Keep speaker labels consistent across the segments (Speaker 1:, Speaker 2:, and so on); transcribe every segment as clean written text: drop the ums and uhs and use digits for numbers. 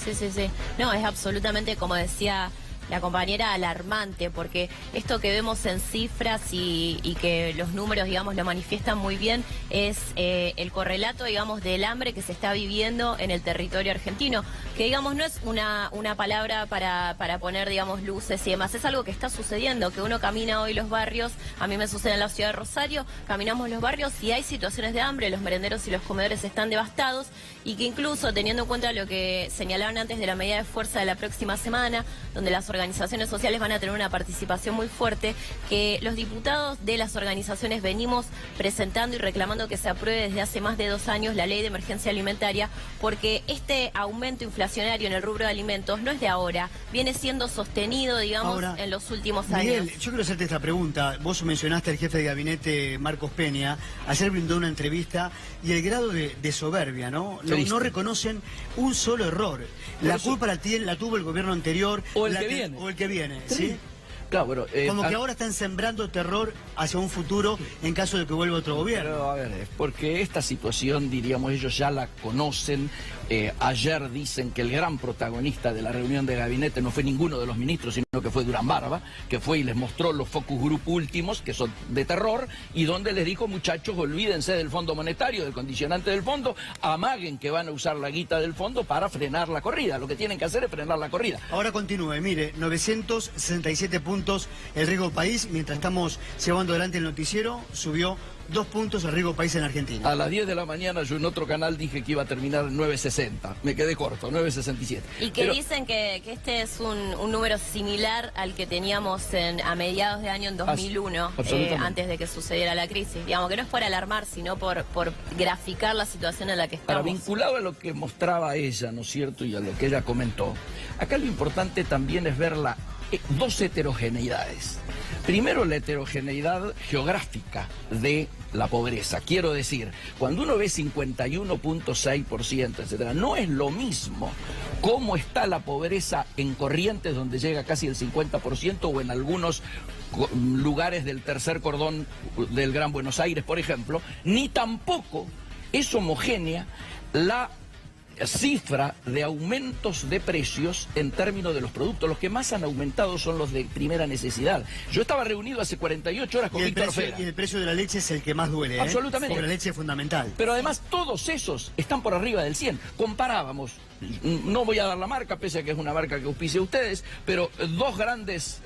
Speaker 1: Sí, sí, sí. No, es absolutamente, como decía la compañera, alarmante, porque esto que vemos en cifras y que los números, digamos, lo manifiestan muy bien, es el correlato, digamos, del hambre que se está viviendo en el territorio argentino, que, digamos, no es una palabra para poner, digamos, luces y demás, es algo que está sucediendo, que uno camina hoy los barrios, a mí me sucede en la ciudad de Rosario, caminamos los barrios y hay situaciones de hambre, los merenderos y los comedores están devastados, y que incluso, teniendo en cuenta lo que señalaron antes de la medida de fuerza de la próxima semana, donde las organizaciones sociales van a tener una participación muy fuerte, que los diputados de las organizaciones venimos presentando y reclamando que se apruebe desde hace más de 2 años la ley de emergencia alimentaria, porque este aumento inflacionario en el rubro de alimentos no es de ahora, viene siendo sostenido, digamos, ahora, en los últimos años.
Speaker 2: Miguel, yo quiero hacerte esta pregunta. Vos mencionaste al jefe de gabinete, Marcos Peña, ayer brindó una entrevista, y el grado de soberbia, ¿no? No reconocen un solo error. La culpa la tuvo el gobierno anterior.
Speaker 3: O el que viene.
Speaker 2: ¿Sí?
Speaker 3: Claro, pero,
Speaker 2: como que ahora están sembrando terror hacia un futuro en caso de que vuelva otro gobierno.
Speaker 3: Pero, a ver, porque esta situación, diríamos, ellos ya la conocen. Ayer dicen que el gran protagonista de la reunión de gabinete no fue ninguno de los ministros, sino que fue Durán Barba, que fue y les mostró los focus group últimos, que son de terror, y donde les dijo, muchachos, olvídense del Fondo Monetario, del condicionante del fondo, amaguen que van a usar la guita del fondo para frenar la corrida. Lo que tienen que hacer es frenar la corrida.
Speaker 2: Ahora continúe, mire, 967 puntos el riesgo país, mientras estamos llevando adelante el noticiero, subió 2 puntos el riesgo país en Argentina.
Speaker 3: A las 10 de la mañana yo en otro canal dije que iba a terminar en 9.60. Me quedé corto, 9.67.
Speaker 1: Y que dicen que este es un número similar al que teníamos a mediados de año en 2001, antes de que sucediera la crisis. Digamos que no es por alarmar, sino por graficar la situación en la que estamos.
Speaker 3: Ahora, vinculado a lo que mostraba ella, ¿no es cierto?, y a lo que ella comentó, acá lo importante también es ver dos heterogeneidades. Primero, la heterogeneidad geográfica de la pobreza. Quiero decir, cuando uno ve 51.6%, etcétera, no es lo mismo cómo está la pobreza en Corrientes, donde llega casi el 50%, o en algunos lugares del tercer cordón del Gran Buenos Aires, por ejemplo, ni tampoco es homogénea la cifra de aumentos de precios en términos de los productos. Los que más han aumentado son los de primera necesidad. Yo estaba reunido hace 48 horas con Víctor Fera.
Speaker 2: Y el precio de la leche es el que más duele, ¿eh?
Speaker 3: Absolutamente.
Speaker 2: Porque la leche es fundamental.
Speaker 3: Pero además todos esos están por arriba del 100. Comparábamos, no voy a dar la marca, pese a que es una marca que auspicia a ustedes, pero dos grandes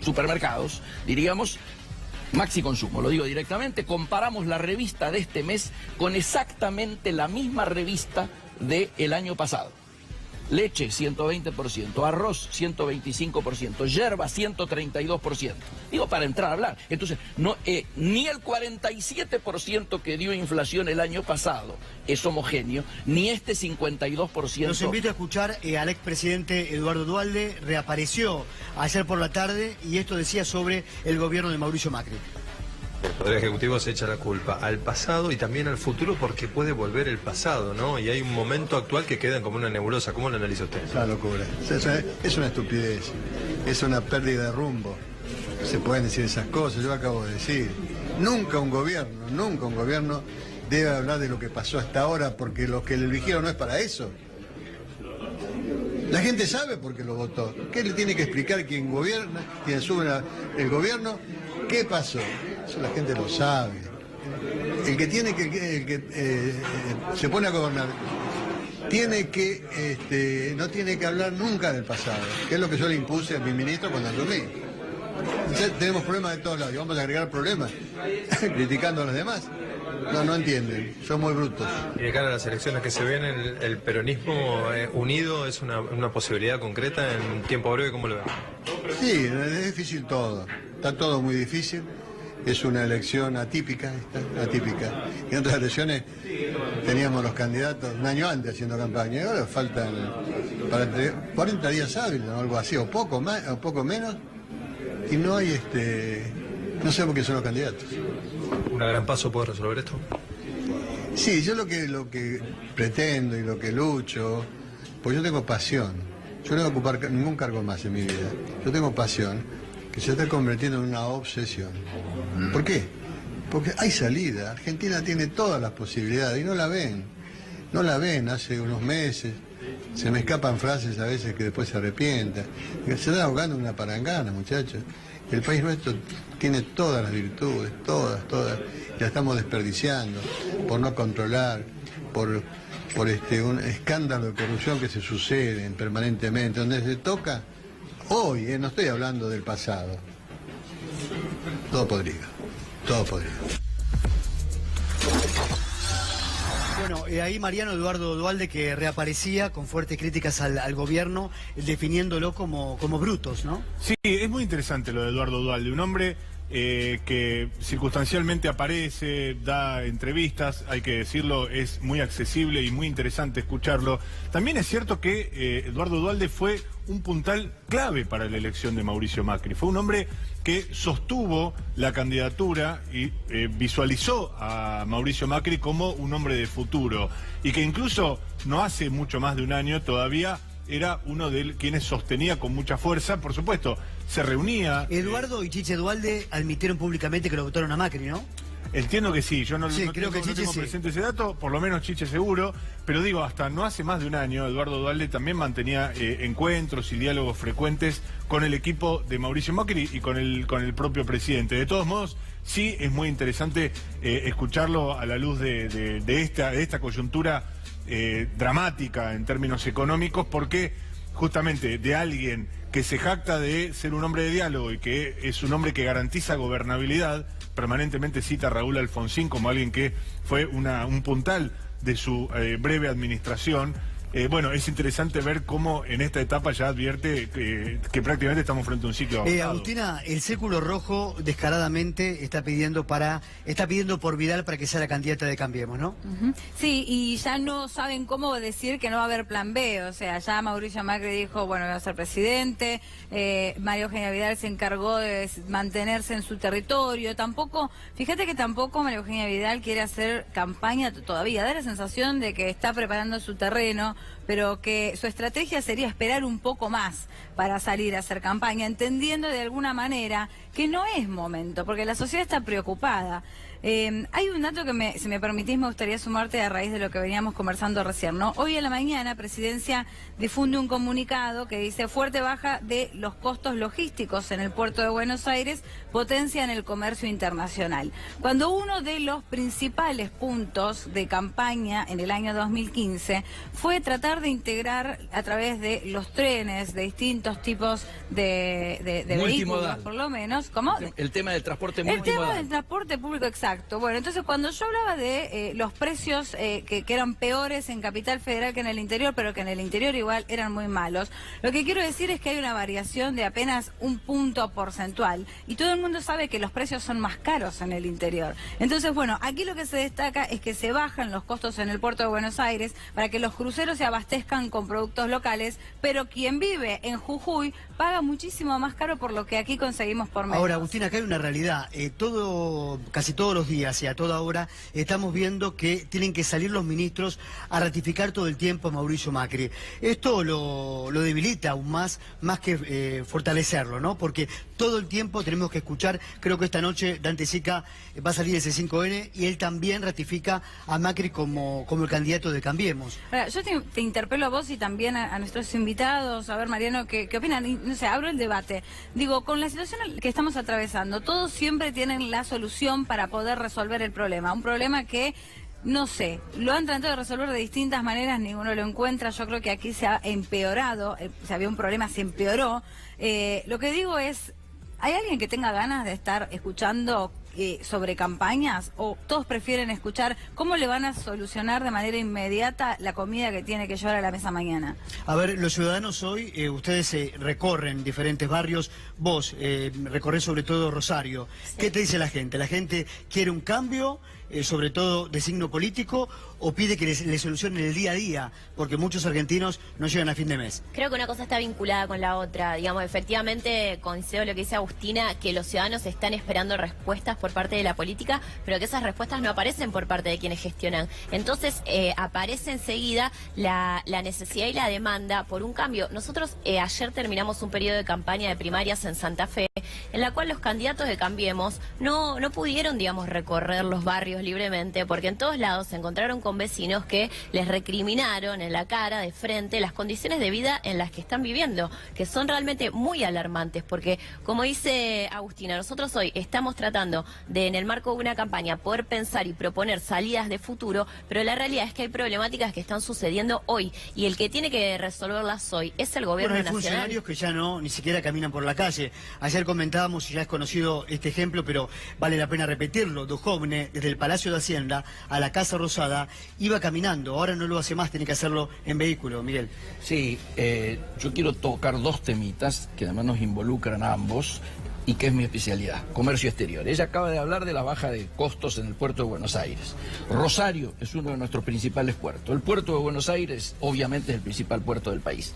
Speaker 3: supermercados, diríamos, Maxi Consumo, lo digo directamente, comparamos la revista de este mes con exactamente la misma revista del año pasado. Leche, 120%, arroz, 125%, yerba, 132%. Digo, para entrar a hablar. Entonces, ni el 47% que dio inflación el año pasado es homogéneo, ni este 52%.
Speaker 2: Los invito a escuchar al expresidente Eduardo Duhalde, reapareció ayer por la tarde, y esto decía sobre el gobierno de Mauricio Macri.
Speaker 4: El Poder Ejecutivo se echa la culpa al pasado y también al futuro, porque puede volver el pasado, ¿no? Y hay un momento actual que queda como una nebulosa. ¿Cómo lo analiza usted?
Speaker 5: Es una locura. Es una estupidez. Es una pérdida de rumbo. Se pueden decir esas cosas, yo acabo de decir. Nunca un gobierno debe hablar de lo que pasó hasta ahora, porque los que le eligieron no es para eso. La gente sabe por qué lo votó. ¿Qué le tiene que explicar quien gobierna, quien sube el gobierno? ¿Qué pasó? Eso la gente lo sabe. El que se pone a gobernar no tiene que hablar nunca del pasado, que es lo que yo le impuse a mi ministro cuando asumí. Entonces, tenemos problemas de todos lados y vamos a agregar problemas criticando a los demás. No entienden, son muy brutos.
Speaker 4: Y de cara a las elecciones que se vienen, el peronismo unido es una posibilidad concreta en tiempo breve, ¿cómo lo ven?
Speaker 5: Sí, es difícil todo, está todo muy difícil, es una elección atípica. En otras elecciones teníamos los candidatos un año antes haciendo campaña, y ahora faltan para 40 días hábiles o algo así, o poco más, o poco menos, y no hay no sé por qué son los candidatos.
Speaker 4: ¿Una gran paso puede resolver esto?
Speaker 5: Sí, yo lo que pretendo y lo que lucho, pues yo tengo pasión. Yo no voy a ocupar ningún cargo más en mi vida. Yo tengo pasión que se está convirtiendo en una obsesión. ¿Por qué? Porque hay salida. Argentina tiene todas las posibilidades y no la ven. No la ven hace unos meses. Se me escapan frases a veces que después se arrepienta. Se están ahogando en una palangana, muchachos. El país nuestro tiene todas las virtudes, todas, y la estamos desperdiciando por no controlar, por un escándalo de corrupción que se suceden permanentemente, donde se toca hoy, no estoy hablando del pasado. Todo podrido, todo podrido.
Speaker 2: Bueno, ahí Mariano Eduardo Duhalde, que reaparecía con fuertes críticas al gobierno, definiéndolo como brutos, ¿no?
Speaker 6: Sí, es muy interesante lo de Eduardo Duhalde, un hombre que circunstancialmente aparece, da entrevistas, hay que decirlo, es muy accesible y muy interesante escucharlo. También es cierto que Eduardo Duhalde fue un puntal clave para la elección de Mauricio Macri. Fue un hombre que sostuvo la candidatura y visualizó a Mauricio Macri como un hombre de futuro y que incluso no hace mucho más de un año todavía era uno de quienes sostenía con mucha fuerza, por supuesto, se reunía...
Speaker 2: Eduardo y Chiche Duhalde admitieron públicamente que lo votaron a Macri, ¿no?
Speaker 6: Entiendo que sí, yo no
Speaker 2: creo que Chiche
Speaker 6: tengo
Speaker 2: sí.
Speaker 6: presente ese dato, por lo menos Chiche seguro, pero digo, hasta no hace más de un año, Eduardo Duhalde también mantenía encuentros y diálogos frecuentes con el equipo de Mauricio Macri y con el propio presidente. De todos modos, sí es muy interesante escucharlo a la luz de esta coyuntura dramática en términos económicos, porque justamente de alguien que se jacta de ser un hombre de diálogo y que es un hombre que garantiza gobernabilidad, permanentemente cita a Raúl Alfonsín como alguien que fue un puntal de su breve administración. Bueno, es interesante ver cómo en esta etapa ya advierte que prácticamente estamos frente a un ciclo agotado.
Speaker 2: Agustina, el Círculo Rojo descaradamente está pidiendo por Vidal para que sea la candidata de Cambiemos, ¿no?
Speaker 7: Sí, y ya no saben cómo decir que no va a haber plan B. O sea, ya Mauricio Macri dijo, bueno, va a ser presidente. María Eugenia Vidal se encargó de mantenerse en su territorio. Fíjate que tampoco María Eugenia Vidal quiere hacer campaña todavía. Da la sensación de que está preparando su terreno, pero que su estrategia sería esperar un poco más para salir a hacer campaña, entendiendo de alguna manera que no es momento, porque la sociedad está preocupada. Hay un dato que, si me permitís, me gustaría sumarte a raíz de lo que veníamos conversando recién, ¿no? Hoy a la mañana, Presidencia difunde un comunicado que dice: fuerte baja de los costos logísticos en el puerto de Buenos Aires, potencia en el comercio internacional. Cuando uno de los principales puntos de campaña en el año 2015 fue tratar de integrar a través de los trenes, de distintos tipos de vehículos, por lo menos, ¿cómo?
Speaker 3: El tema del transporte multimodal.
Speaker 7: El tema del transporte público, exacto. Bueno, entonces cuando yo hablaba de los precios que eran peores en Capital Federal que en el interior, pero que en el interior igual eran muy malos, lo que quiero decir es que hay una variación de apenas un punto porcentual y todo el mundo sabe que los precios son más caros en el interior. Entonces, bueno, aquí lo que se destaca es que se bajan los costos en el puerto de Buenos Aires para que los cruceros se abastezcan con productos locales, pero quien vive en Jujuy paga muchísimo más caro por lo que aquí conseguimos por menos.
Speaker 2: Ahora, Agustina, acá hay una realidad. Casi todos los días y a toda hora estamos viendo que tienen que salir los ministros a ratificar todo el tiempo a Mauricio Macri. Esto lo debilita aún más que fortalecerlo, ¿no? Porque todo el tiempo tenemos que escuchar, creo que esta noche Dante Sica va a salir ese 5N y él también ratifica a Macri como el candidato de Cambiemos.
Speaker 7: Ahora, yo te interpelo a vos y también a nuestros invitados, a ver, Mariano, ¿qué opinan? Y, no sé, abro el debate. Digo, con la situación que estamos atravesando, todos siempre tienen la solución para poder resolver el problema. Un problema que, no sé, lo han tratado de resolver de distintas maneras, ninguno lo encuentra. Yo creo que aquí se ha empeorado, si había un problema se empeoró. Lo que digo es, ¿hay alguien que tenga ganas de estar escuchando sobre campañas, o todos prefieren escuchar cómo le van a solucionar de manera inmediata la comida que tiene que llevar a la mesa mañana?
Speaker 2: A ver, los ciudadanos hoy, ustedes recorren diferentes barrios, vos recorres sobre todo Rosario. Sí. ¿Qué te dice la gente? ¿La gente quiere un cambio, sobre todo de signo político, o pide que le solucionen el día a día? Porque muchos argentinos no llegan a fin de mes.
Speaker 1: Creo que una cosa está vinculada con la otra. Digamos, efectivamente coincido lo que dice Agustina, que los ciudadanos están esperando respuestas por parte de la política, pero que esas respuestas no aparecen por parte de quienes gestionan. Entonces aparece enseguida la necesidad y la demanda por un cambio. Nosotros ayer terminamos un periodo de campaña de primarias en Santa Fe, en la cual los candidatos de Cambiemos no pudieron, digamos, recorrer los barrios libremente, porque en todos lados se encontraron con vecinos que les recriminaron en la cara, de frente, las condiciones de vida en las que están viviendo, que son realmente muy alarmantes, porque, como dice Agustina, nosotros hoy estamos tratando de, en el marco de una campaña, poder pensar y proponer salidas de futuro, pero la realidad es que hay problemáticas que están sucediendo hoy, y el que tiene que resolverlas hoy es el gobierno
Speaker 2: hay
Speaker 1: nacional.
Speaker 2: Funcionarios que ya ni siquiera caminan por la calle. Ayer comentábamos, y ya es conocido este ejemplo, pero vale la pena repetirlo, Duhovne, desde el Palacio de Hacienda a la Casa Rosada, iba caminando, ahora no lo hace más, tiene que hacerlo en vehículo, Miguel.
Speaker 3: Sí, yo quiero tocar dos temitas que además nos involucran a ambos y que es mi especialidad, comercio exterior. Ella acaba de hablar de la baja de costos en el puerto de Buenos Aires. Rosario es uno de nuestros principales puertos. El puerto de Buenos Aires obviamente es el principal puerto del país.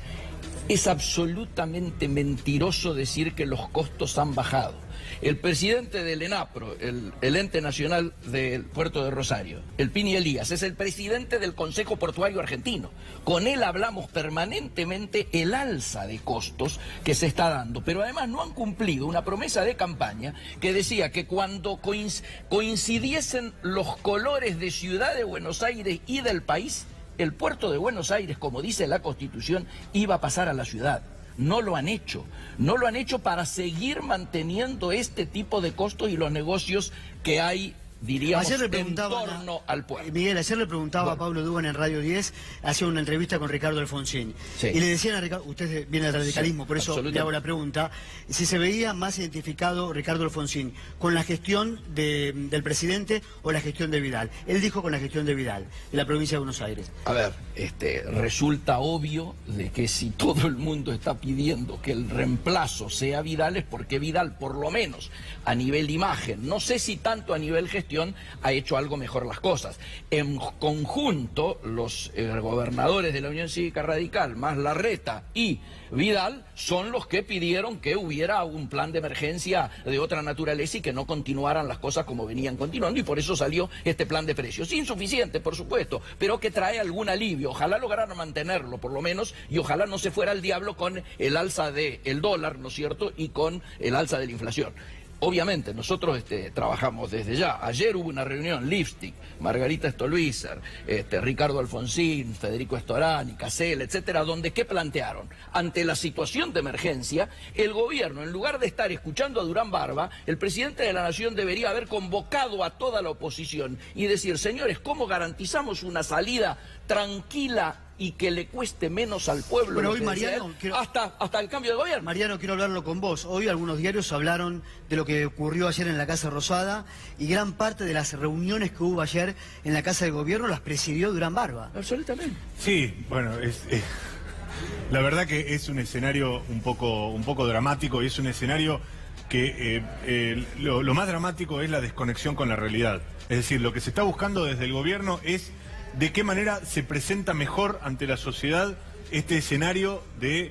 Speaker 3: Es absolutamente mentiroso decir que los costos han bajado. El presidente del ENAPRO, el ente nacional del puerto de Rosario, el Pini Elías, es el presidente del Consejo Portuario Argentino. Con él hablamos permanentemente el alza de costos que se está dando, pero además no han cumplido una promesa de campaña que decía que cuando coincidiesen los colores de Ciudad de Buenos Aires y del país, el puerto de Buenos Aires, como dice la Constitución, iba a pasar a la ciudad. No lo han hecho. No lo han hecho para seguir manteniendo este tipo de costos y los negocios que hay, diríamos, en torno al puerto.
Speaker 2: Miguel, ayer le preguntaba a Pablo Dugan en Radio 10, hacía una entrevista con Ricardo Alfonsín. Sí. Y le decían a Ricardo, usted viene del radicalismo, sí, por eso le hago la pregunta, si se veía más identificado Ricardo Alfonsín con la gestión del presidente o la gestión de Vidal. Él dijo con la gestión de Vidal, de la provincia de Buenos Aires.
Speaker 3: A ver, resulta obvio de que si todo el mundo está pidiendo que el reemplazo sea Vidal, es porque Vidal, por lo menos a nivel imagen, no sé si tanto a nivel gestión, ha hecho algo mejor las cosas. En conjunto, los gobernadores de la Unión Cívica Radical, más Larreta y Vidal, son los que pidieron que hubiera un plan de emergencia de otra naturaleza y que no continuaran las cosas como venían continuando, y por eso salió este plan de precios. Insuficiente, por supuesto, pero que trae algún alivio. Ojalá lograran mantenerlo, por lo menos, y ojalá no se fuera al diablo con el alza del dólar, ¿no es cierto?, y con el alza de la inflación. Obviamente, nosotros trabajamos desde ya. Ayer hubo una reunión, Lipstick, Margarita Stolbizer, Ricardo Alfonsín, Federico Estorani, Casella, etcétera, donde ¿qué plantearon? Ante la situación de emergencia, el gobierno, en lugar de estar escuchando a Durán Barba, el presidente de la Nación debería haber convocado a toda la oposición y decir, señores, ¿cómo garantizamos una salida tranquila y que le cueste menos al pueblo?
Speaker 2: Bueno, hoy, Mariano,
Speaker 3: hasta el cambio de gobierno.
Speaker 2: Mariano, quiero hablarlo con vos. Hoy algunos diarios hablaron de lo que ocurrió ayer en la Casa Rosada, y gran parte de las reuniones que hubo ayer en la Casa de Gobierno las presidió Durán Barba.
Speaker 3: Absolutamente.
Speaker 6: Sí, bueno, la verdad que es un escenario un poco dramático, y es un escenario que lo más dramático es la desconexión con la realidad. Es decir, lo que se está buscando desde el gobierno es de qué manera se presenta mejor ante la sociedad este escenario de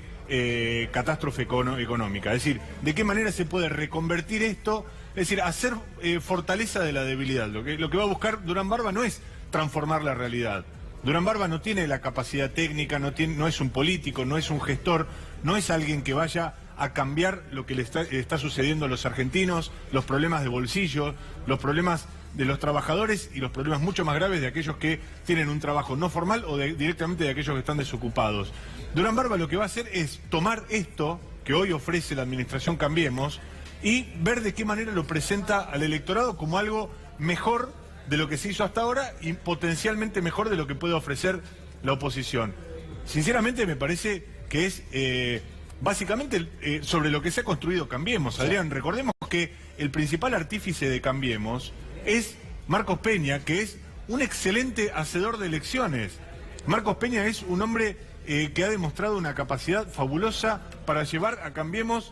Speaker 6: catástrofe económica. Es decir, de qué manera se puede reconvertir esto, es decir, hacer fortaleza de la debilidad. Lo que va a buscar Durán Barba no es transformar la realidad. Durán Barba no tiene la capacidad técnica, no es un político, no es un gestor, no es alguien que vaya a cambiar lo que le está sucediendo a los argentinos, los problemas de bolsillo, los problemas de los trabajadores y los problemas mucho más graves de aquellos que tienen un trabajo no formal o directamente de aquellos que están desocupados. Durán Barba lo que va a hacer es tomar esto que hoy ofrece la administración Cambiemos y ver de qué manera lo presenta al electorado como algo mejor de lo que se hizo hasta ahora y potencialmente mejor de lo que puede ofrecer la oposición. Sinceramente me parece que es básicamente sobre lo que se ha construido Cambiemos. Adrián, recordemos que el principal artífice de Cambiemos es Marcos Peña, que es un excelente hacedor de elecciones. Marcos Peña es un hombre que ha demostrado una capacidad fabulosa para llevar a Cambiemos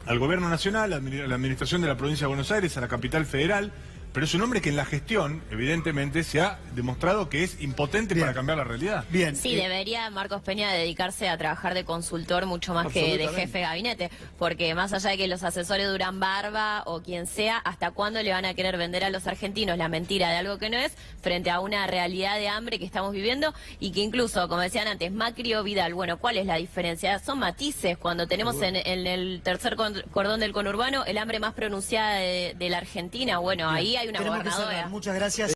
Speaker 6: al gobierno nacional, a la administración de la provincia de Buenos Aires, a la capital federal, pero es un hombre que en la gestión, evidentemente, se ha demostrado que es impotente para cambiar la realidad.
Speaker 2: Bien.
Speaker 1: Sí, debería Marcos Peña dedicarse a trabajar de consultor mucho más que de jefe de gabinete, porque más allá de que los asesores duran barba o quien sea, ¿hasta cuándo le van a querer vender a los argentinos la mentira de algo que no es, frente a una realidad de hambre que estamos viviendo y que incluso, como decían antes, Macri o Vidal, bueno, ¿cuál es la diferencia? Son matices. Cuando tenemos en el tercer cordón del conurbano el hambre más pronunciada de la Argentina, bueno, ahí hay una
Speaker 2: Tenemos que
Speaker 1: gobernadora.
Speaker 2: cerrar. Muchas gracias.